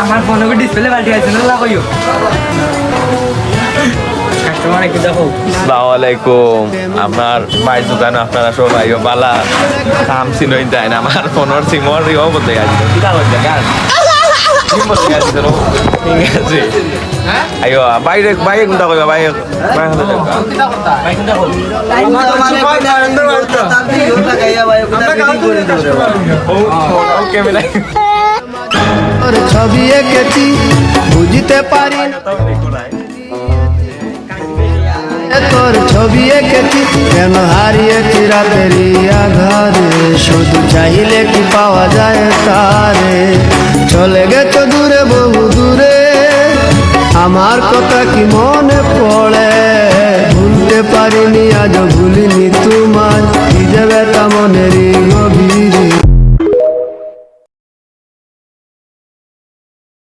আমার ফোনে ডিসপ্লে পাল্টে আছে না লাগাইও কাস্টমার একটু দেখো। আসসালামু আলাইকুম। আমার ভাই দোকানে আপনারা সবাই বালা কাম চিনই যায় না। আমার ফোনের সিমর ইও বলতে গেছে কি কাগজ গান সিম বলতে গেছে তো ঠিক আছে। আইও বাইরে বাইরে কোনটা কইবা বাইরে বাইরে হতে যাও বাইরে কোনটা কই আমার মানে কয়টা আনন্দ করতে তাতে ইও লাগাইয়া ভাই ওটা রেডি করে দেব ওকে মিলাই তোর ছবি এঁকেছি বুঝতে পারি না, তোর ছবি এঁকেছি কেন হারিয়েছি রাতেরই আধারে, শুধু চাইলে কি পাওয়া যায় তারে। চলে গেছো দূরে বহু দূরে, আমার কথা কি মনে পড়ে, ভুলতে পারিনি আজও ভুলিনি তোমার, কি যে ব্যথা মনেরই গভীরে।